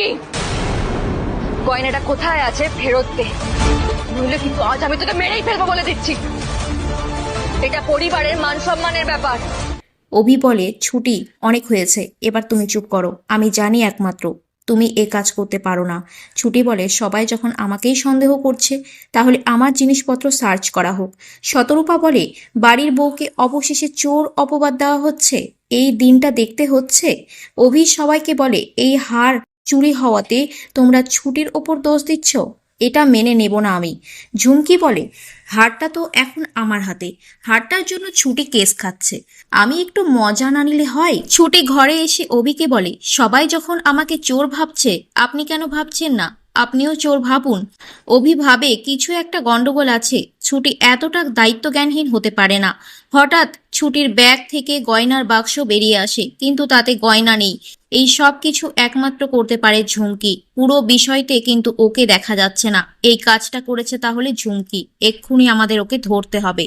ঝুমকি, গয়নাটা কোথায় আছে ফেরত দে, নইলে কিন্তু আজ আমি তোকে মেরেই ফেলবো বলে দিচ্ছি। এটা পরিবারের মান সম্মানের ব্যাপার। অভি বলে, ছুটি অনেক হয়েছে, এবার তুমি চুপ করো। আমি জানি একমাত্র তুমি এ কাজ করতে পারো না। ছুটি বলে, সবাই যখন আমাকেই সন্দেহ করছে তাহলে আমার জিনিসপত্র সার্চ করা হোক। শতরূপা বলে, বাড়ির বউকে অবশেষে চোর অপবাদ দেওয়া হচ্ছে, এই দিনটা দেখতে হচ্ছে। অভি সবাইকে বলে, এই হার চুরি হওয়াতে তোমরা ছুটির ওপর দোষ দিচ্ছ, এটা মেনে নেব না আমি। ঝুমকি বলে, হারটা তো এখন আমার হাতে, হারটার জন্য ছুটি কেস খাচ্ছে, আমি একটু মজা না নিলে হয়? ছুটি ঘরে এসে অভিকে বলে, সবাই যখন আমাকে চোর ভাবছে, আপনি কেন ভাবছেন না? আপনিও চোর ভাবুন। অভি ভাবে কিছু একটা গন্ডগোল আছে, ছুটি এতটা দায়িত্বজ্ঞানহীন হতে পারে না। হঠাৎ ছুটির ব্যাগ থেকে গয়নার বাক্স বেরিয়ে আসে, কিন্তু তাতে গয়না নেই। এই সব কিছু একমাত্র করতে পারে ঝুমকি। পুরো বিষয়তে কিন্তু ওকে দেখা যাচ্ছে না। এই কাজটা করেছে তাহলে ঝুমকি, এক্ষুনি আমাদের ওকে ধরতে হবে।